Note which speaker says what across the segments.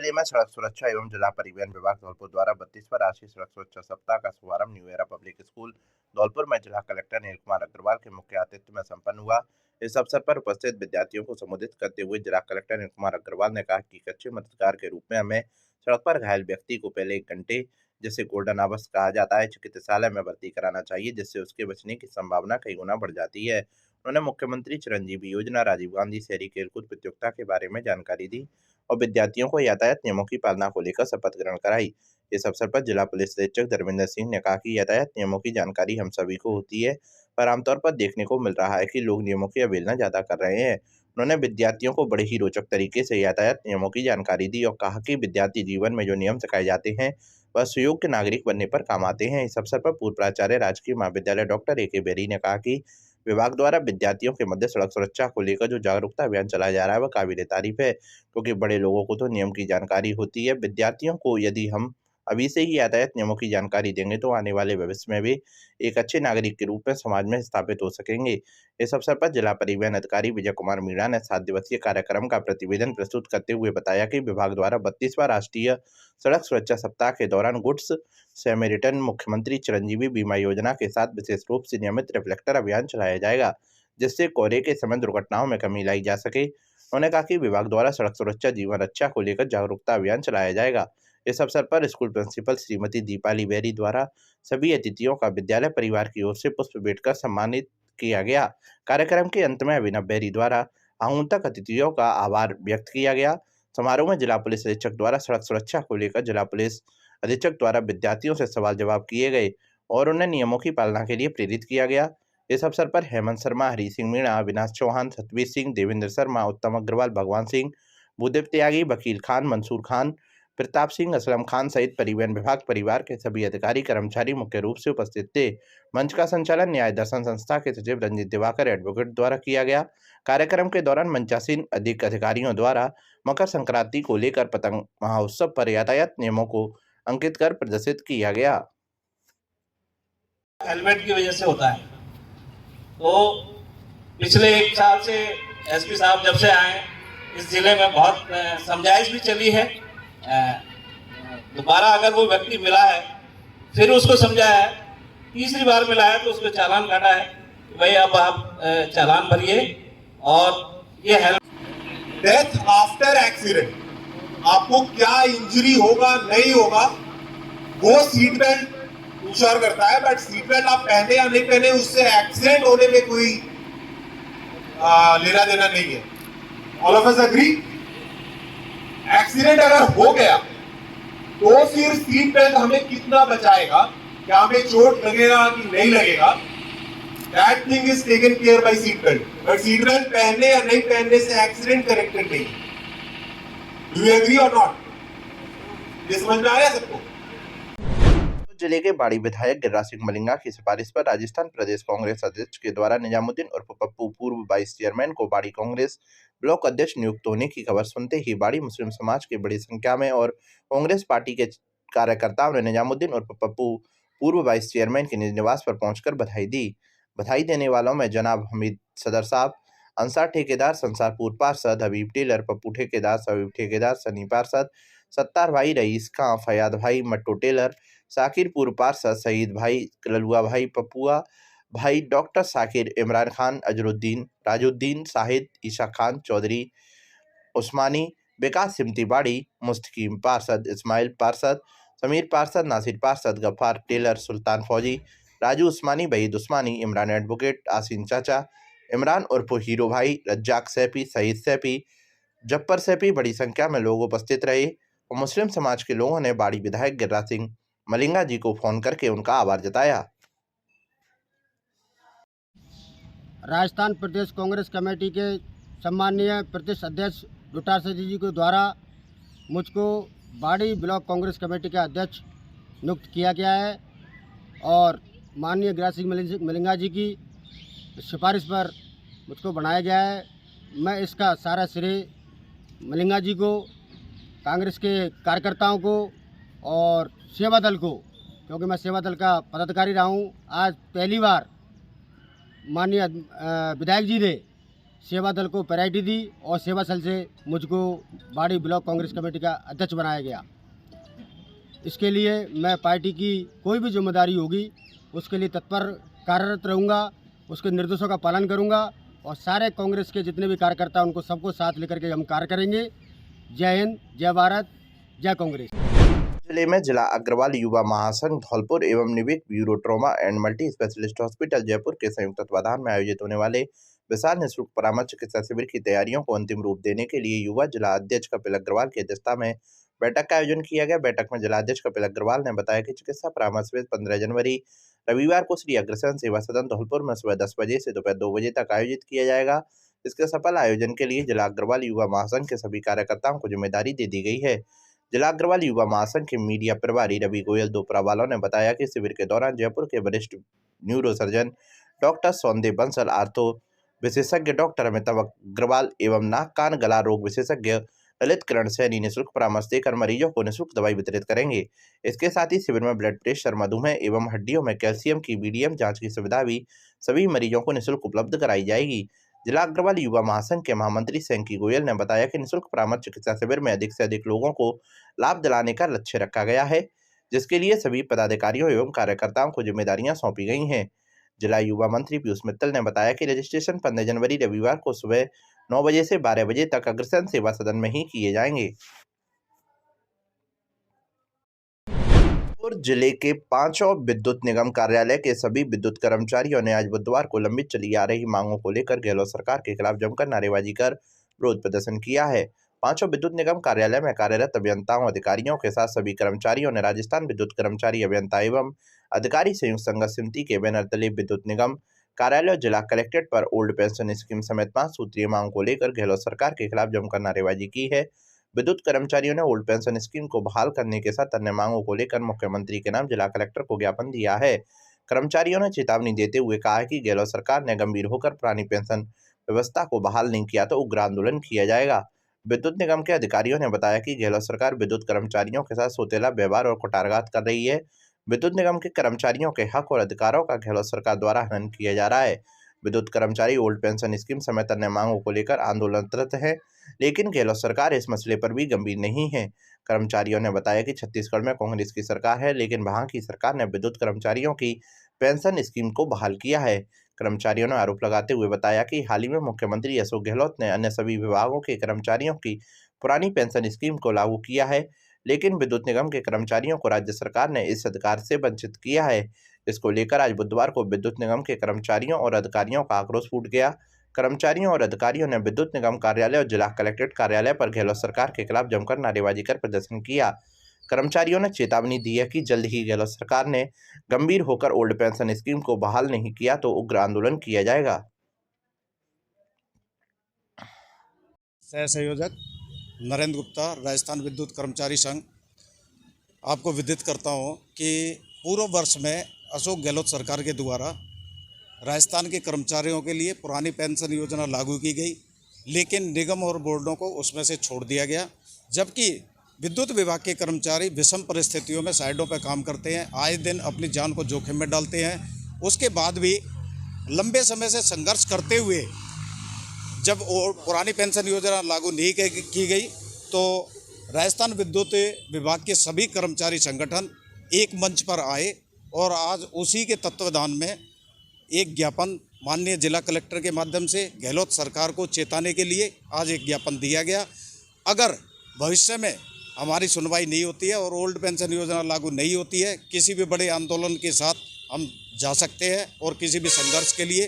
Speaker 1: जिले में सड़क सुरक्षा एवं जिला परिवहन विभाग धौलपुर द्वारा 32वां राष्ट्रीय सड़क सुरक्षा सप्ताह का शुभारंभ new era public school Dholpur में जिला कलेक्टर नील कुमार अग्रवाल के मुख्य आतिथ्य में संपन्न हुआ। इस अवसर पर उपस्थित विद्यार्थियों को संबोधित करते हुए जिला कलेक्टर नील कुमार अग्रवाल ने कहा कि अच्छे मतदार के रूप में हमें सड़क पर घायल व्यक्ति को पहले 1 घंटे, जिसे गोल्डन आवर्स कहा जाता है, चिकित्सालय में भर्ती कराना चाहिए, जिससे उसके बचने की संभावना कई गुना बढ़ जाती है। उन्होंने मुख्यमंत्री चिरंजीवी योजना, राजीव गांधी शहरी खेलकूद प्रतियोगिता के बारे में जानकारी दी और विद्यार्थियों को यातायात नियमों की पालना को लेकर शपथ ग्रहण कराई। इस अवसर पर जिला पुलिस अधीक्षक धर्मेंद्र सिंह ने कहा कि यातायात नियमों की जानकारी हम सभी को होती है, पर आमतौर पर देखने को मिल रहा है कि लोग नियमों की अवहेलना ज्यादा कर रहे हैं। उन्होंने विद्यार्थियों को बड़े ही रोचक तरीके से यातायात नियमों की जानकारी दी और कहा कि विद्यार्थी जीवन में जो नियम सिखाए जाते हैं वह सुयोग्य नागरिक बनने पर काम आते हैं। इस अवसर पर पूर्व प्राचार्य राजकीय महाविद्यालय डॉक्टर ए के बेरी ने कहा कि विभाग द्वारा विद्यार्थियों के मध्य सड़क सुरक्षा को लेकर जो जागरूकता अभियान चलाया जा रहा है वह काबिल तारीफ है, क्योंकि बड़े लोगों को तो नियम की जानकारी होती है। विद्यार्थियों को यदि हम अभी से ही यातायात नियमों की जानकारी देंगे तो आने वाले भविष्य में भी एक अच्छे नागरिक के रूप में समाज में स्थापित हो सकेंगे। इस अवसर पर जिला परिवहन अधिकारी विजय कुमार मीणा ने 7 दिवसीय कार्यक्रम का प्रतिवेदन प्रस्तुत करते हुए बताया कि विभाग द्वारा 32वां राष्ट्रीय सड़क सुरक्षा सप्ताह के दौरान गुड्स सेमेरिटन मुख्यमंत्री चिरंजीवी बीमा योजना के साथ विशेष रूप से नियमित रिफ्लेक्टर अभियान चलाया जाएगा, जिससे कोहरे के समय दुर्घटनाओं में कमी लाई जा सके। उन्होंने कहा कि विभाग द्वारा सड़क सुरक्षा जीवन रक्षा को लेकर जागरूकता अभियान चलाया जाएगा। इस अवसर पर स्कूल प्रिंसिपल श्रीमती दीपाली बेरी द्वारा सभी अतिथियों का विद्यालय परिवार की ओर से पुष्प भेंट कर सम्मानित किया गया। कार्यक्रम के अंत में अभिनव बेरी द्वारा आगंतुक अतिथियों का आभार व्यक्त किया गया। समारोह में जिला पुलिस अधीक्षक द्वारा सड़क सुरक्षा को लेकर जिला पुलिस अधीक्षक द्वारा विद्यार्थियों से सवाल जवाब किए गए और उन्हें नियमों की पालना के लिए प्रेरित किया गया। इस अवसर पर हेमंत शर्मा, हरी सिंह मीणा, अविनाश चौहान, सतवीर सिंह, देवेंद्र शर्मा, उत्तम अग्रवाल, भगवान सिंह, भूदेव त्यागी, वकील खान, मंसूर खान, प्रताप सिंह, असलम खान सहित परिवहन विभाग परिवार के सभी अधिकारी कर्मचारी मुख्य रूप से उपस्थित थे। मंच का संचालन न्याय दर्शन संस्था के सचिव रंजीत दिवाकर एडवोकेट द्वारा किया गया। कार्यक्रम के दौरान मंचासीन अधिकारियों द्वारा मकर संक्रांति को लेकर पतंग महोत्सव पर यातायात नियमों को अंकित कर प्रदर्शित किया गया।
Speaker 2: हेलमेट की वजह से होता है। तो पिछले 1 साल से एसपी साहब जब से आए इस जिले में बहुत समझाइश भी चली है। दोबारा अगर वो व्यक्ति मिला है फिर उसको समझाया है, तीसरी बार मिला है तो उसको चालान काटा है कि भाई अब आप चालान भरिए। और ये
Speaker 3: डेथ आफ्टर एक्सीडेंट, आपको क्या इंजरी होगा नहीं होगा वो सीट बेल्ट इंश्योर करता है, बट सीट बेल्ट आप पहने या नहीं पहने उससे एक्सीडेंट होने में कोई लेना देना नहीं है। All of us agree? Accident अगर हो गया तो फिर सीट बेल्ट हमें कितना बचाएगा, क्या हमें चोट लगेगा कि नहीं लगेगा, that thing is taken care by seat belt. But seat belt पहनने या नहीं पहनने से एक्सीडेंट कनेक्टेड नहीं। Do you agree or not? ये समझ में आ रहा है सबको?
Speaker 1: जिले के बाड़ी विधायक गिरिराज सिंह मलिंगा की सिफारिश पर राजस्थान प्रदेश कांग्रेस अध्यक्ष के द्वारा निजामुद्दीन उर्फ पप्पू पूर्व वाइस चेयरमैन को बाड़ी कांग्रेस ब्लॉक अध्यक्ष नियुक्त होने की खबर सुनते ही बाड़ी मुस्लिम समाज की बड़ी संख्या में और कांग्रेस पार्टी के कार्यकर्ताओं ने निजामुद्दीन उर्फ पप्पू पूर्व वाइस चेयरमैन के निज निवास पर पहुंचकर बधाई दी। बधाई देने वालों में जनाब हमीद सदर साहब, अंसार ठेकेदार, संसारपुर पार्षद, हबीब टेलर, पप्पू ठेकेदार, सबीब ठेकेदार, सनी पार्षद, सत्तार भाई, रईस खां, फयाद भाई, मट्टू टेलर, साकिरपुर पार्षद, शहीद भाई, ललुआ भाई, पपुआ भाई, डॉक्टर साकिर, इमरान खान, अजरुद्दीन, राजुद्दीन, शाहिद, ईशा खान, चौधरी उस्मानी, विकास सिमती बाड़ी, मुस्तकीम पार्षद, इस्माइल पार्षद, समीर पार्षद, नासिर पार्षद, गफ्फार टेलर, सुल्तान फौजी, राजू उस्मानी, वहीद उस्मानी, इमरान एडवोकेट, आसीन चाचा, इमरान उर्फ हीरो भाई, रज्जाक सैफी, शहीद सैफी, जब्बर सैफी, बड़ी संख्या में लोग उपस्थित रहे और मुस्लिम समाज के लोगों ने बाड़ी विधायक गिरिराज सिंह मलिंगा जी को फोन करके उनका आभार जताया।
Speaker 4: राजस्थान प्रदेश कांग्रेस कमेटी के सम्माननीय प्रदेश अध्यक्ष डोटासर जी के द्वारा मुझको बाड़ी ब्लॉक कांग्रेस कमेटी का अध्यक्ष नियुक्त किया गया है और माननीय गिरिराज सिंह मलिंगा जी की सिफारिश पर मुझको बनाया गया है। मैं इसका सारा श्रेय मलिंगा जी को, कांग्रेस के कार्यकर्ताओं को और सेवा दल को, क्योंकि मैं सेवा दल का पदाधिकारी रहा हूँ। आज पहली बार माननीय विधायक जी ने सेवा दल को पैराइटी दी और सेवा सेल से मुझको बाड़ी ब्लॉक कांग्रेस कमेटी का अध्यक्ष बनाया गया। इसके लिए मैं पार्टी की कोई भी जिम्मेदारी होगी उसके लिए तत्पर कार्यरत रहूँगा, उसके निर्देशों का पालन करूँगा और सारे कांग्रेस के जितने भी कार्यकर्ता उनको सबको साथ लेकर के हम कार्य करेंगे। जय हिंद, जय भारत, जय कांग्रेस।
Speaker 1: जिले में जिला अग्रवाल युवा महासंघ धौलपुर एवं Nivik bureau trauma and multi specialist hospital Jaipur के संयुक्त तत्वाधान में आयोजित होने वाले विशाल निःशुल्क परामर्श चिकित्सा शिविर की तैयारियों को अंतिम रूप देने के लिए युवा जिला अध्यक्ष कपिल अग्रवाल की अध्यक्षता में बैठक का आयोजन किया गया। बैठक में जिला अध्यक्ष कपिल अग्रवाल ने बताया कि चिकित्सा परामर्श शिविर 15 जनवरी रविवार को श्री अग्रसेन सेवा सदन धौलपुर में सुबह 10 बजे से दोपहर 2 बजे तक आयोजित किया जाएगा। इसके सफल आयोजन के लिए जिला अग्रवाल युवा महासंघ के सभी कार्यकर्ताओं को जिम्मेदारी दे दी गई है। जिला अग्रवाल युवा महासंघ के मीडिया प्रभारी रवि गोयल दोपरा वालों ने बताया कि शिविर के दौरान जयपुर के वरिष्ठ न्यूरोसर्जन डॉक्टर सौंदे बंसल, आर्थो विशेषज्ञ डॉक्टर अमिताभ अग्रवाल एवं नाक कान गला रोग विशेषज्ञ ललित किरण सैनी निःशुल्क परामर्श देकर मरीजों को निःशुल्क दवाई वितरित करेंगे। इसके साथ ही शिविर में ब्लड प्रेशर, मधुमेह एवं हड्डियों में कैल्शियम की BDM जांच की सुविधा भी सभी मरीजों को निःशुल्क उपलब्ध कराई जाएगी। जिला अग्रवाल युवा महासंघ के महामंत्री सैंकी गोयल ने बताया कि निःशुल्क परामर्श चिकित्सा शिविर में अधिक से अधिक लोगों को लाभ दिलाने का लक्ष्य रखा गया है, जिसके लिए सभी पदाधिकारियों एवं कार्यकर्ताओं को जिम्मेदारियां सौंपी गई हैं। जिला युवा मंत्री पीयूष मित्तल ने बताया कि रजिस्ट्रेशन 15 जनवरी रविवार को सुबह 9 बजे से 12 बजे तक अग्रसेन सेवा सदन में ही किए जाएंगे। जिले के 5 विद्युत निगम कार्यालय के सभी विद्युत कर्मचारियों ने आज बुधवार को लंबित चली आ रही मांगों को लेकर गहलोत सरकार के खिलाफ जमकर नारेबाजी कर विरोध प्रदर्शन किया है। 5 विद्युत निगम कार्यालय में कार्यरत अभियंताओं अधिकारियों के साथ सभी कर्मचारियों ने राजस्थान विद्युत कर्मचारी अभियंता एवं अधिकारी संयुक्त संघर्ष समिति के बैनर तले विद्युत निगम कार्यालय और जिला कलेक्ट्रेट पर ओल्ड पेंशन स्कीम समेत 5 सूत्रीय मांग को लेकर गहलोत सरकार के खिलाफ जमकर नारेबाजी की है। विद्युत कर्मचारियों ने ओल्ड पेंशन स्कीम को बहाल करने के साथ अन्य मांगों को लेकर मुख्यमंत्री के नाम जिला कलेक्टर को ज्ञापन दिया है। कर्मचारियों ने चेतावनी देते हुए कहा है कि गहलोत सरकार ने गंभीर होकर पुरानी पेंशन व्यवस्था को बहाल नहीं किया तो उग्र आंदोलन किया जाएगा। विद्युत निगम के अधिकारियों ने बताया कि गहलोत सरकार विद्युत कर्मचारियों के साथ सौतेला व्यवहार और कुठारघात कर रही है। विद्युत निगम के कर्मचारियों के हक और अधिकारों का गहलोत सरकार द्वारा हनन किया जा रहा है। विद्युत कर्मचारी ओल्ड पेंशन स्कीम समेत अन्य मांगों को लेकर आंदोलनरत है, लेकिन गहलोत सरकार इस मसले पर भी गंभीर नहीं है। कर्मचारियों ने बताया कि छत्तीसगढ़ में कांग्रेस की सरकार है, लेकिन वहां की सरकार ने विद्युत कर्मचारियों की पेंशन स्कीम को बहाल किया है। कर्मचारियों ने आरोप लगाते हुए बताया कि हाल ही में मुख्यमंत्री अशोक गहलोत ने अन्य सभी विभागों के कर्मचारियों की पुरानी पेंशन स्कीम को लागू किया है, लेकिन विद्युत निगम के कर्मचारियों को राज्य सरकार ने इस अधिकार से वंचित किया है। इसको लेकर आज बुधवार को विद्युत निगम के कर्मचारियों और अधिकारियों का आक्रोश फूट गया। कर्मचारियों और अधिकारियों ने विद्युत निगम कार्यालय और जिला कलेक्ट्रेट कार्यालय पर गहलोत सरकार के खिलाफ जमकर नारेबाजी कर प्रदर्शन किया। कर्मचारियों ने चेतावनी दी है कि जल्द ही गहलोत सरकार ने गंभीर होकर ओल्ड पेंशन स्कीम को बहाल नहीं किया तो उग्र आंदोलन किया जाएगा।
Speaker 5: सह संयोजक नरेंद्र गुप्ता, राजस्थान विद्युत कर्मचारी संघ। आपको विदित करता हूं कि पूर्व वर्ष में अशोक गहलोत सरकार के द्वारा राजस्थान के कर्मचारियों के लिए पुरानी पेंशन योजना लागू की गई, लेकिन निगम और बोर्डों को उसमें से छोड़ दिया गया। जबकि विद्युत विभाग के कर्मचारी विषम परिस्थितियों में साइडों पर काम करते हैं, आए दिन अपनी जान को जोखिम में डालते हैं। उसके बाद भी लंबे समय से संघर्ष करते हुए जब पुरानी पेंशन योजना लागू नहीं की गई तो राजस्थान विद्युत विभाग के सभी कर्मचारी संगठन एक मंच पर आए और आज उसी के तत्वावधान में एक ज्ञापन माननीय जिला कलेक्टर के माध्यम से गहलोत सरकार को चेताने के लिए आज एक ज्ञापन दिया गया। अगर भविष्य में हमारी सुनवाई नहीं होती है और ओल्ड पेंशन योजना लागू नहीं होती है, किसी भी बड़े आंदोलन के साथ हम जा सकते हैं और किसी भी संघर्ष के लिए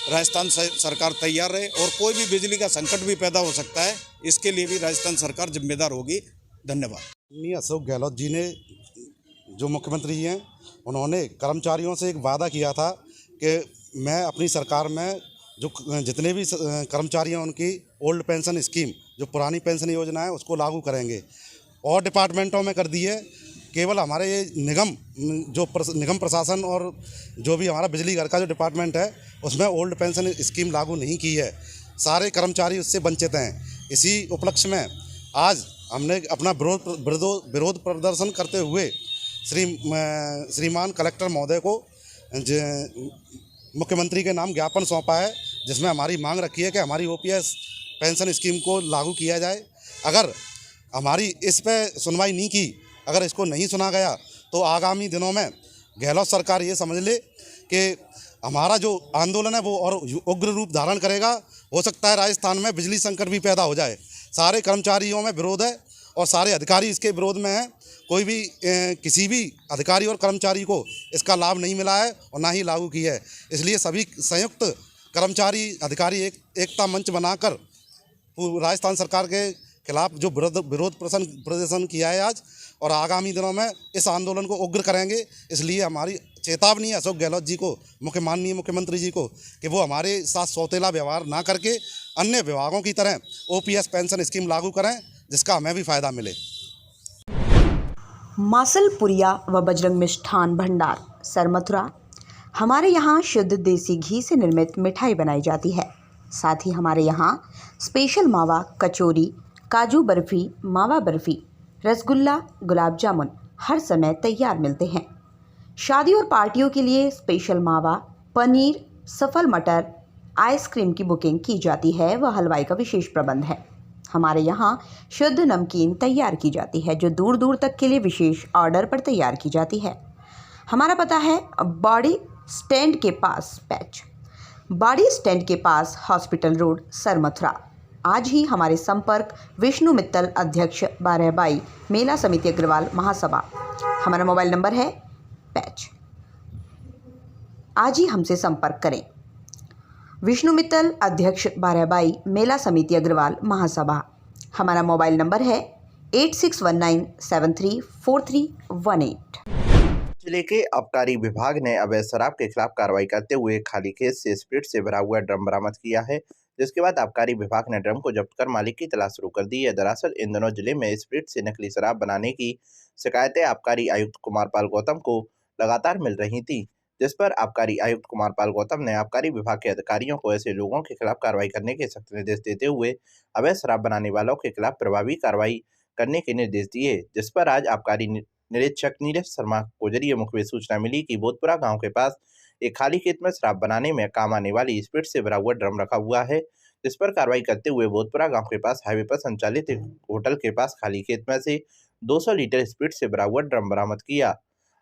Speaker 5: राजस्थान सरकार तैयार है। और कोई भी बिजली का संकट भी पैदा हो सकता है, इसके लिए भी राजस्थान सरकार जिम्मेदार होगी। धन्यवाद।
Speaker 6: अशोक गहलोत जी ने, जो मुख्यमंत्री जी हैं, उन्होंने कर्मचारियों से एक वादा किया था कि मैं अपनी सरकार में जो जितने भी कर्मचारी हैं उनकी ओल्ड पेंशन स्कीम, जो पुरानी पेंशन योजना है, उसको लागू करेंगे। और डिपार्टमेंटों में कर दी है, केवल हमारे ये निगम निगम प्रशासन और जो भी हमारा बिजली घर का जो डिपार्टमेंट है उसमें ओल्ड पेंशन स्कीम लागू नहीं की है। सारे कर्मचारी उससे वंचित हैं। इसी उपलक्ष्य में आज हमने अपना विरोध प्रदर्शन करते हुए श्रीमान कलेक्टर महोदय को मुख्यमंत्री के नाम ज्ञापन सौंपा है जिसमें हमारी मांग रखी है कि हमारी ओपीएस पेंशन स्कीम को लागू किया जाए। अगर हमारी इस पे सुनवाई नहीं की, अगर इसको नहीं सुना गया तो आगामी दिनों में गहलोत सरकार ये समझ ले कि हमारा जो आंदोलन है वो और उग्र रूप धारण करेगा। हो सकता है राजस्थान में बिजली संकट भी पैदा हो जाए। सारे कर्मचारियों में विरोध है और सारे अधिकारी इसके विरोध में हैं। कोई भी किसी भी अधिकारी और कर्मचारी को इसका लाभ नहीं मिला है और ना ही लागू की है। इसलिए सभी संयुक्त कर्मचारी अधिकारी एकता मंच बनाकर राजस्थान सरकार के खिलाफ जो विरोध प्रदर्शन किया है आज, और आगामी दिनों में इस आंदोलन को उग्र करेंगे। इसलिए हमारी चेतावनी है अशोक गहलोत जी को, माननीय मुख्यमंत्री जी को, कि वो हमारे साथ सौतेला व्यवहार ना करके अन्य विभागों की तरह ओपीएस पेंशन स्कीम लागू करें, जिसका हमें भी फ़ायदा मिले।
Speaker 7: मासलपुरिया व बजरंग मिष्ठान भंडार सरमथुरा। हमारे यहाँ शुद्ध देसी घी से निर्मित मिठाई बनाई जाती है। साथ ही हमारे यहाँ स्पेशल मावा कचौरी, काजू बर्फ़ी, मावा बर्फ़ी, रसगुल्ला, गुलाब जामुन हर समय तैयार मिलते हैं। शादी और पार्टियों के लिए स्पेशल मावा, पनीर, सफल मटर, आइसक्रीम की बुकिंग की जाती है व हलवाई का विशेष प्रबंध है। हमारे यहाँ शुद्ध नमकीन तैयार की जाती है जो दूर दूर तक के लिए विशेष ऑर्डर पर तैयार की जाती है। हमारा पता है बाड़ी स्टैंड के पास पैच, बाड़ी स्टैंड के पास हॉस्पिटल रोड, सरमथुरा। आज ही हमारे संपर्क विष्णु मित्तल, अध्यक्ष 12/22 मेला समिति अग्रवाल महासभा। हमारा मोबाइल नंबर है पैच। आज ही हमसे संपर्क करें। विष्णु मित्तल, अध्यक्ष 12/22 मेला समिति अग्रवाल महासभा। हमारा मोबाइल नंबर है 8619734318।
Speaker 1: जिले के आबकारी विभाग ने अवैध शराब के खिलाफ कार्रवाई करते हुए खाली खेत से स्प्रिट से भरा हुआ ड्रम बरामद किया है, जिसके बाद आबकारी विभाग ने ड्रम को जब्त कर मालिक की तलाश शुरू कर दी है। दरअसल इन दिनों जिले में स्प्रिट से नकली शराब बनाने की शिकायतें आबकारी आयुक्त कुमार पाल गौतम को लगातार मिल रही थी, जिस पर आबकारी आयुक्त कुमार पाल गौतम ने आबकारी विभाग के अधिकारियों को ऐसे लोगों के खिलाफ कार्रवाई करने के सख्त निर्देश देते हुए अवैध शराब बनाने वालों के खिलाफ प्रभावी कार्रवाई करने के निर्देश दिए। जिस पर आज आबकारी निरीक्षक नीरज शर्मा को जरिए मुखबिर सूचना मिली कि बोधपुरा गांव के पास एक खाली खेत में शराब बनाने में काम आने वाली स्प्रिट से भरा हुआ ड्रम रखा हुआ है, जिस पर कार्रवाई करते हुए बोधपुरा गांव के पास हाईवे पर संचालित एक होटल के पास खाली खेत में से 200 लीटर स्प्रिट से भरा हुआ ड्रम बरामद किया।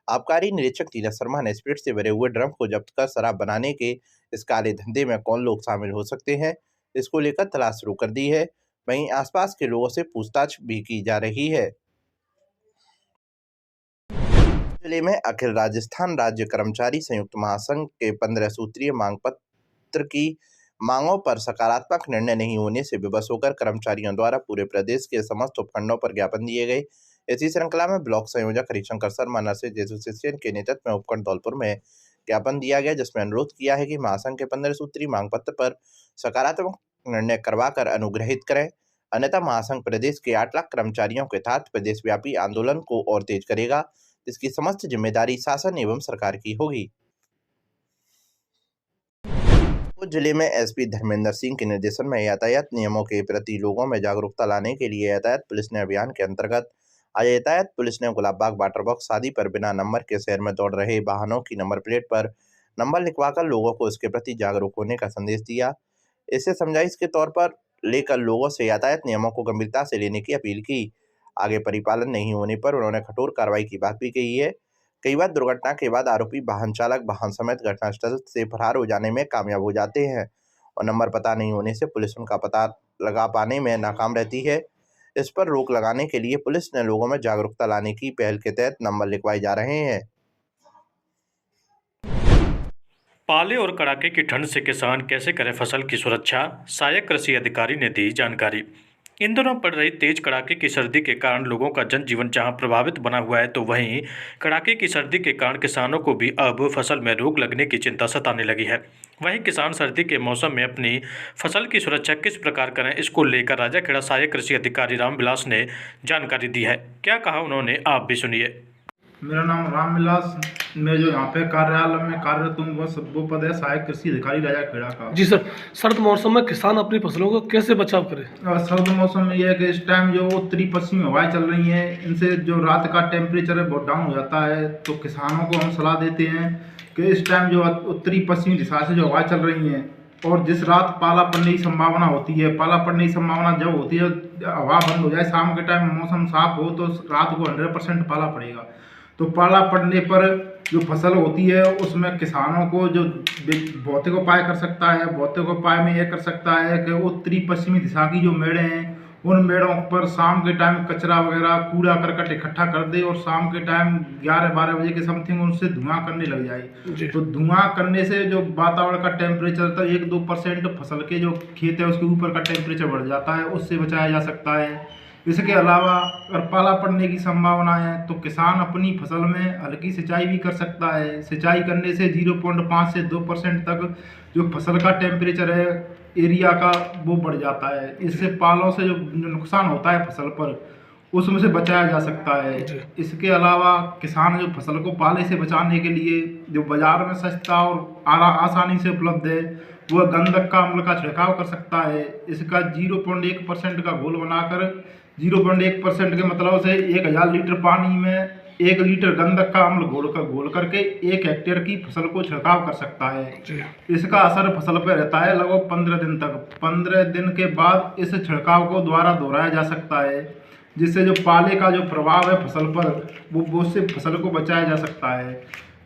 Speaker 1: आबकारी निरीक्षक नीरज शर्मा ने स्प्रिट से भरे हुए ड्रम को जब्त कर शराब बनाने के इस काले धंधे में कौन लोग शामिल हो सकते हैं, इसको लेकर तलाश शुरू कर दी है। वहीं आसपास के लोगों से पूछताछ भी की जा रही है। जिले में अखिल राजस्थान राज्य कर्मचारी संयुक्त महासंघ के 15 सूत्रीय मांग पत्र की मांगों पर सकारात्मक निर्णय नहीं होने से विवश होकर कर्मचारियों द्वारा पूरे प्रदेश के समस्त उपखंडों पर ज्ञापन दिए गए। इसी श्रृंखला में ब्लॉक संयोजक हरिशंकर शर्मा नर्सेज एसोसिएशन के नेतृत्व में उपखंड धौलपुर में ज्ञापन दिया गया, जिसमें अनुरोध किया है कि महासंघ के 15 सूत्रीय मांग पत्र पर सकारात्मक निर्णय करवाकर अनुग्रहित करें, अन्यथा महासंघ प्रदेश के 8 लाख कर्मचारियों के तहत प्रदेशव्यापी आंदोलन को और तेज करेगा, जिसकी समस्त जिम्मेदारी शासन एवं सरकार की होगी। जिले में एसपी धर्मेंद्र सिंह के निर्देशन में यातायात नियमों के प्रति लोगों में जागरूकता लाने के लिए यातायात पुलिस ने अभियान के अंतर्गत आज यातायात पुलिस ने गुलाबबाग वाटर बॉक्स शादी पर बिना नंबर के शहर में दौड़ रहे वाहनों की नंबर प्लेट पर नंबर लिखवाकर लोगों को इसके प्रति जागरूक होने का संदेश दिया। इसे समझाइश के तौर पर लेकर लोगों से यातायात नियमों को गंभीरता से लेने की अपील की। आगे परिपालन नहीं होने पर उन्होंने कठोर कार्रवाई की बात भी कही है। कई बार दुर्घटना के बाद आरोपी वाहन चालक वाहन समेत घटनास्थल से फरार हो जाने में कामयाब हो जाते हैं और नंबर पता नहीं होने से पुलिस उनका पता लगा पाने में नाकाम रहती है। इस पर रोक लगाने के लिए पुलिस ने लोगों में जागरूकता लाने की पहल के तहत नंबर लिखवाए जा रहे हैं।
Speaker 8: पाले और कड़ाके की ठंड से किसान कैसे करें फसल की सुरक्षा, सहायक कृषि अधिकारी ने दी जानकारी। इन दिनों पड़ रही तेज कड़ाके की सर्दी के कारण लोगों का जनजीवन जहां प्रभावित बना हुआ है, तो वहीं कड़ाके की सर्दी के कारण किसानों को भी अब फसल में रोग लगने की चिंता सताने लगी है। वहीं किसान सर्दी के मौसम में अपनी फसल की सुरक्षा किस प्रकार करें, इसको लेकर राजाखेड़ा सहायक कृषि अधिकारी रामविलास ने जानकारी दी है। क्या कहा उन्होंने, आप भी सुनिए।
Speaker 9: मेरा नाम रामविलास, मैं जो यहाँ पे कार्यालय में कार्यरत हूँ वो पद है सहायक कृषि अधिकारी राजाखेड़ा का।
Speaker 10: जी सर, सर्द मौसम में किसान अपनी फसलों को कैसे बचाव करे?
Speaker 9: सर्द मौसम में यह है कि इस टाइम जो उत्तरी पश्चिमी हवाएं चल रही हैं, इनसे जो रात का टेम्परेचर है बहुत डाउन हो जाता है, तो किसानों को हम सलाह देते हैं कि इस टाइम जो उत्तरी पश्चिमी दिशा से जो हवाएं चल रही हैं और जिस रात पाला पड़ने की संभावना होती है, पाला पड़ने की संभावना जब होती है, हवा बंद हो जाए, शाम के टाइम मौसम साफ हो, तो रात को 100% पाला पड़ेगा। तो पाला पड़ने पर जो फसल होती है उसमें किसानों को जो भौतिक उपाय कर सकता है, भौतिक उपाय में यह कर सकता है कि उत्तरी पश्चिमी दिशा की जो मेढ़े हैं उन मेढ़ों पर शाम के टाइम कचरा वगैरह कूड़ा करकट इकट्ठा कर दे और शाम के टाइम 11-12 बजे के समथिंग उनसे धुआं करने लग जाए। तो धुआं करने से जो वातावरण का टेम्परेचर था 1-2% फसल के जो खेत है उसके ऊपर का टेम्परेचर बढ़ जाता है, उससे बचाया जा सकता है। इसके अलावा अगर पाला पड़ने की संभावना है तो किसान अपनी फसल में हल्की सिंचाई भी कर सकता है। सिंचाई करने से 0.5 से 2% तक जो फसल का टेम्परेचर है एरिया का वो बढ़ जाता है। इससे पालों से जो नुकसान होता है फसल पर उसमें से बचाया जा सकता है। इसके अलावा किसान जो फसल को पाले से बचाने के लिए जो बाजार में सस्ता और आसानी से उपलब्ध है वह गंधक का अम्ल का छिड़काव कर सकता है। इसका 0.1% का घोल बनाकर 0.1% के मतलब से 1000 लीटर पानी में 1 लीटर गंधक का अम्ल घोल करके 1 हेक्टेयर की फसल को छिड़काव कर सकता है। इसका असर फसल पर रहता है लगभग 15 दिन तक। 15 दिन के बाद इस छिड़काव को दोबारा दोहराया जा सकता है, जिससे जो पाले का जो प्रभाव है फसल पर वो उससे फसल को बचाया जा सकता है।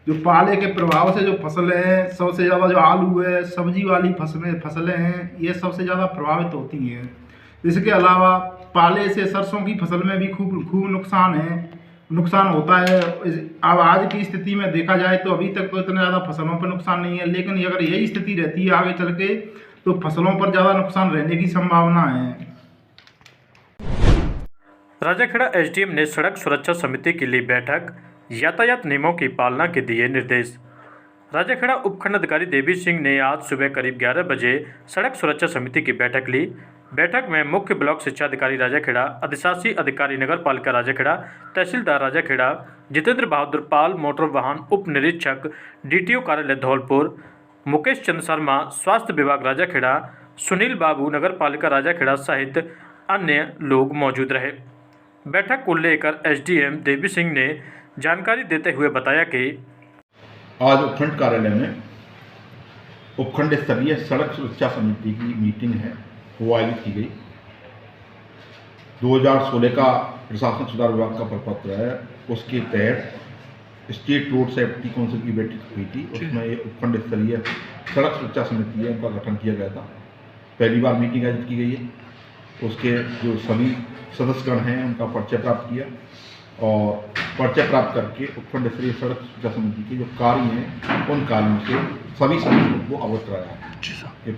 Speaker 9: जो पाले के प्रभाव से जो फसलें हैं सबसे ज़्यादा जो आलू है, सब्जी वाली फसलें हैं, ये सबसे ज़्यादा प्रभावित होती हैं। इसके अलावा पाले से सरसों की फसल में भी खूब नुकसान होता है। अब आज की स्थिति में देखा जाए तो अभी तक तो इतना ज़्यादा फसलों पर नुकसान नहीं है, लेकिन अगर यही स्थिति रहती है आगे चल के तो फसलों पर ज़्यादा नुकसान रहने की संभावना है।
Speaker 8: राजाखेड़ा एसडीएम ने सड़क सुरक्षा समिति की ली बैठक, यातायात नियमों की पालना के दिए निर्देश। राजाखेड़ा उपखंड अधिकारी देवी सिंह ने आज सुबह करीब 11 बजे सड़क सुरक्षा समिति की बैठक ली। बैठक में मुख्य ब्लॉक शिक्षा अधिकारी राजाखेड़ा, अधिशासी अधिकारी नगर पालिका राजाखेड़ा, तहसीलदार राजाखेड़ा, जितेंद्र बहादुर पाल मोटर वाहन उप निरीक्षक डीटीओ कार्यालय धौलपुर, मुकेश चंद्र शर्मा स्वास्थ्य विभाग राजाखेड़ा, सुनील बाबू नगर पालिका राजाखेड़ा सहित अन्य लोग मौजूद रहे। बैठक को लेकर एसडीएम देवी सिंह ने जानकारी देते हुए बताया कि
Speaker 11: आज उपखंड कार्यालय में उपखंड स्तरीय सड़क सुरक्षा समिति की मीटिंग है वो आयोजित की गई। 2016 का प्रशासन सुधार विभाग का प्रपत्र है, उसके तहत स्टेट रोड सेफ्टी काउंसिल की बैठक हुई थी। उसमें ये उपखंड स्तरीय सड़क सुरक्षा समिति है, उनका गठन किया गया था। पहली बार मीटिंग आयोजित की गई है। उसके जो सभी सदस्यगण हैं उनका परिचय प्राप्त किया और परिचय प्राप्त करके उपखंड स्तरीय सड़क सुरक्षा समिति के जो कार्य हैं उन कार्यों से सभी सदस्यों को अवगत कराया।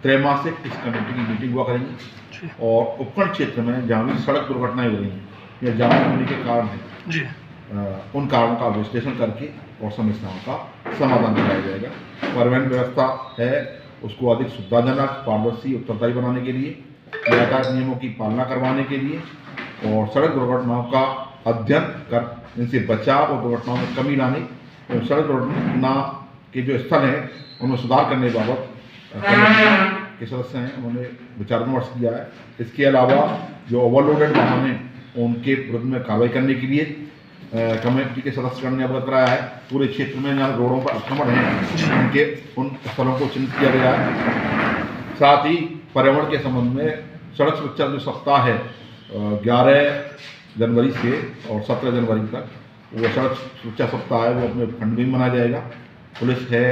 Speaker 11: त्रैमासिक इस कमेटी की मीटिंग हुआ करेंगी और उपखंड क्षेत्र में जहाँ भी सड़क दुर्घटनाएं हो रही हैं या जाम होने के कारण हैं उन कारणों का विश्लेषण करके और समस्याओं का समाधान कराया जाएगा। परिवहन व्यवस्था है उसको अधिक सुविधाजनक, पारदर्शी, उत्तरदायी बनाने के लिए, यातायात नियमों की पालना करवाने के लिए और सड़क दुर्घटनाओं का अध्ययन कर इनसे बचाव और दुर्घटनाओं में कमी लाने और सड़क दुर्घटना के जो स्थल हैं उनमें सुधार करने बाबत के सदस्य हैं उन्होंने विचार विमर्श किया है। इसके अलावा जो ओवरलोडेड वाहन हैं उनके विरुद्ध में कार्रवाई करने के लिए कमेटी के सदस्यगण ने अवगत कराया है। पूरे क्षेत्र में जहाँ रोडों पर अतिक्रमण हैं उनके उन स्थलों को चिन्हित किया गया है। साथ ही पर्यावरण के संबंध में सड़क सुरक्षा जो सप्ताह है 11 जनवरी से और 17 जनवरी तक वो सड़क सुरक्षा सप्ताह है वो अपने खंड में मनाया जाएगा। पुलिस है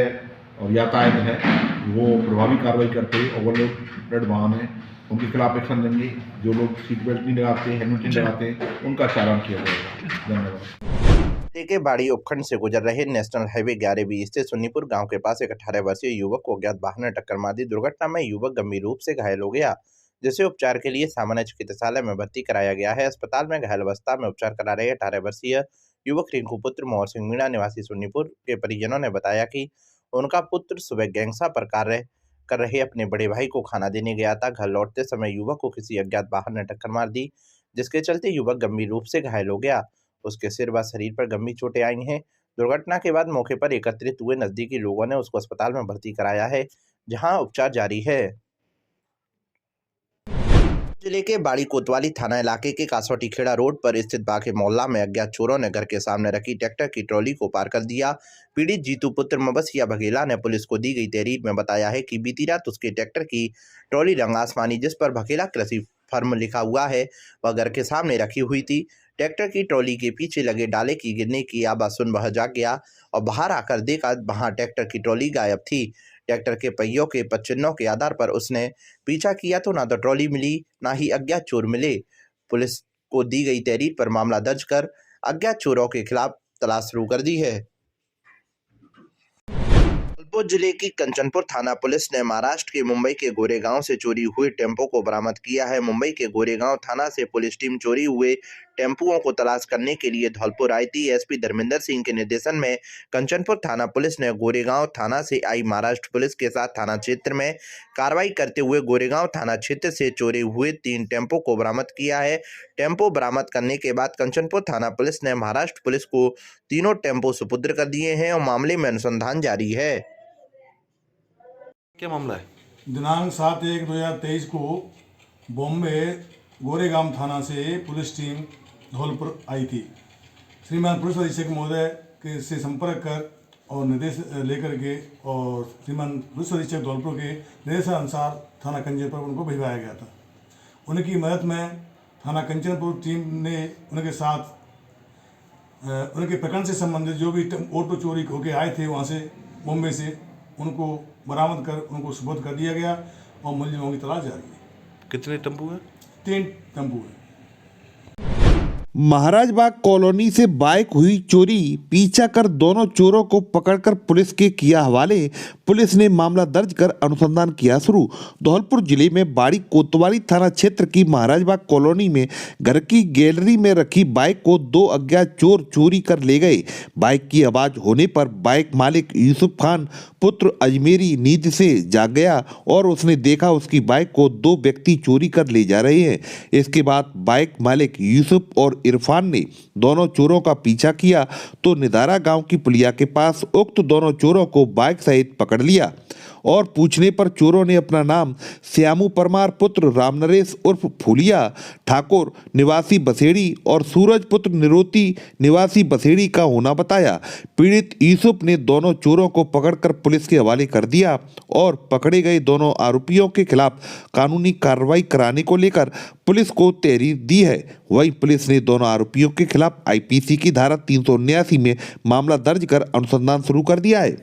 Speaker 11: और यातायात है वो प्रभावी कार्रवाई करते ओवरलोडेड वाहन है उनके खिलाफ एक्शन लेंगे। जो लोग सीट बेल्ट नहीं लगाते, हेलमेट नहीं लगाते उनका चालान किया जाएगा। धन्यवाद।
Speaker 1: के बाड़ी उपखंड से गुजर रहे नेशनल हाईवे 11B स्थित सुन्नीपुर गांव के पास एक 18 वर्षीय युवक को अज्ञात वाहन ने टक्कर मार दी। दुर्घटना में युवक गंभीर रूप से घायल हो गया, जिसे उपचार के लिए सामान्य चिकित्सालय में भर्ती कराया गया है। अस्पताल में घायल अवस्था में उपचार करा रहे 18 वर्षीय युवक रिंकू पुत्र मोहर सिंह मीणा निवासी सुन्नीपुर के परिजनों ने बताया कि उनका पुत्र सुबह गैंगसा पर कार्य कर रहे अपने बड़े भाई को खाना देने गया था। घर लौटते समय युवक को किसी अज्ञात वाहन ने टक्कर मार दी, जिसके चलते युवक गंभीर रूप से घायल हो गया। उसके सिर व शरीर पर गंभीर चोटें आई हैं। दुर्घटना के बाद मौके पर एकत्रित हुए नजदीकी लोगों ने उसको अस्पताल में भर्ती कराया है, जहां उपचार जारी है। जिले के बाड़ी कोतवाली थाना इलाके के कासौटी खेड़ा रोड पर स्थित बाघे मोहल्ला में अज्ञात चोरों ने घर के सामने रखी ट्रैक्टर की ट्रॉली को पार कर दिया। पीड़ित जीतू पुत्र मबसिया बघेला ने पुलिस को दी गई तहरीर में बताया है कि बीती रात उसके ट्रैक्टर की ट्रॉली रंग आसमानी, जिस पर बघेला कृषि फर्म लिखा हुआ है, वह घर के सामने रखी हुई थी। ट्रैक्टर की ट्रॉली के पीछे लगे डाले की गिरने की आवाज सुन वह जाग गया और बाहर आकर देखा वहां ट्रैक्टर की ट्रॉली गायब थी। ट्रैक्टर के पहियों के पदचिह्नों के आधार पर उसने पीछा किया तो ना तो ट्रॉली मिली, ना ही अज्ञात चोर मिले। पुलिस को दी गई तहरीर पर मामला दर्ज कर अज्ञात चोरों के खिलाफ तलाश शुरू कर दी है। जबलपुर जिले की कंचनपुर थाना पुलिस ने महाराष्ट्र के मुंबई के गोरेगांव से चोरी हुए टेम्पो को बरामद किया है। मुंबई के गोरेगांव थाना से पुलिस टीम चोरी हुए टेम्पुओं को तलाश करने के लिए धौलपुर आई थी। एसपी धर्मेंद्र सिंह के निर्देशन में कंचनपुर थाना पुलिस ने गोरेगांव थाना से आई महाराष्ट्र पुलिस के साथ थाना क्षेत्र में कार्रवाई करते हुए गोरेगांव थाना क्षेत्र से चोरी हुए 3 टेम्पो को बरामद किया है। टेम्पो बरामद करने के बाद कंचनपुर थाना पुलिस ने महाराष्ट्र पुलिस को तीनों टेम्पो सुपुर्द कर दिए हैं और मामले में अनुसंधान जारी है।
Speaker 12: क्या मामला है?
Speaker 13: दिनांक 7/1/2023 को बॉम्बे गोरेगांव थाना से पुलिस टीम धौलपुर आई थी। श्रीमान पुलिस अधीक्षक महोदय के से संपर्क कर और निर्देश लेकर के और श्रीमान पुलिस अधीक्षक धौलपुर के निर्देशानुसार थाना कंचनपुर उनको भिजवाया गया था। उनकी मदद में थाना कंचनपुर टीम ने उनके साथ उनके प्रकरण से संबंधित जो भी ऑटो चोरी होके आए थे वहाँ से बॉम्बे से, उनको बरामद कर उनको सुपुर्द कर दिया गया और मुलजिमों की तलाश जारी है।
Speaker 12: कितने टेम्पू हैं?
Speaker 13: 3 टेम्पू हैं।
Speaker 14: महाराजबाग कॉलोनी से बाइक हुई चोरी, पीछा कर दोनों चोरों को पकड़कर पुलिस के किया हवाले। पुलिस ने मामला दर्ज कर अनुसंधान किया शुरू। धौलपुर जिले में बाड़ी कोतवाली थाना क्षेत्र की महाराजबाग कॉलोनी में घर की गैलरी में रखी बाइक को 2 अज्ञात चोर चोरी कर ले गए। बाइक की आवाज होने पर बाइक मालिक यूसुफ खान पुत्र अजमेरी नींद से जाग गया और उसने देखा उसकी बाइक को 2 व्यक्ति चोरी कर ले जा रहे हैं। इसके बाद बाइक मालिक यूसुफ और इरफान ने दोनों चोरों का पीछा किया तो निदारा गांव की पुलिया के पास उक्त दोनों चोरों को बाइक सहित पकड़ लिया और पूछने पर चोरों ने अपना नाम श्यामू परमार पुत्र रामनरेश उर्फ फूलिया ठाकुर निवासी बसेड़ी और सूरज पुत्र निरोती निवासी बसेड़ी का होना बताया। पीड़ित यूसुफ ने दोनों चोरों को पकड़कर पुलिस के हवाले कर दिया और पकड़े गए दोनों आरोपियों के खिलाफ कानूनी कार्रवाई कराने को लेकर पुलिस को तहरीर दी है। वहीं पुलिस ने दोनों आरोपियों के खिलाफ आईपीसी की धारा 379 में मामला दर्ज कर अनुसंधान शुरू कर दिया है।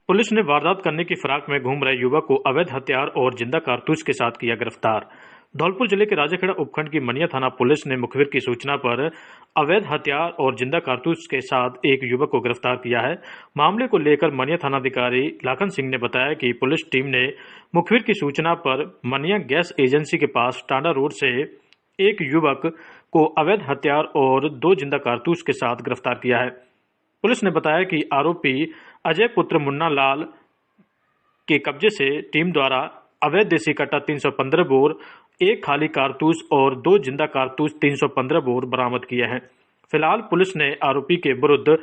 Speaker 8: पुलिस ने वारदात करने की फिराक में घूम रहे युवक को अवैध हथियार और जिंदा कारतूस के साथ किया गिरफ्तार। धौलपुर जिले के राजाखेड़ा उपखंड की मनिया थाना पुलिस ने मुखबिर की सूचना पर अवैध हथियार और जिंदा कारतूस के साथ एक युवक को गिरफ्तार किया है। मामले को लेकर मनिया थानाधिकारी लाखन सिंह ने बताया कि पुलिस टीम ने मुखबिर की सूचना पर मनिया गैस एजेंसी के पास टांडा रोड से एक युवक को अवैध हथियार और 2 जिंदा कारतूस के साथ गिरफ्तार किया है। पुलिस ने बताया कि आरोपी अजय पुत्र मुन्ना लाल के कब्जे से टीम द्वारा अवैध देसी कट्टा 315 बोर, 1 खाली कारतूस और 2 जिंदा कारतूस 315 बोर बरामद किए हैं। फिलहाल पुलिस ने आरोपी के विरुद्ध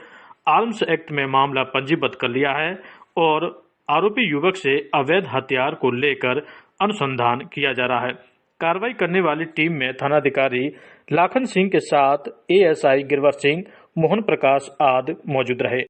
Speaker 8: आर्म्स एक्ट में मामला पंजीबद्ध कर लिया है और आरोपी युवक से अवैध हथियार को लेकर अनुसंधान किया जा रहा है। कार्रवाई करने वाली टीम में थानाधिकारी लाखन सिंह के साथ एएसआई गिरवर सिंह, मोहन प्रकाश आदि मौजूद रहे।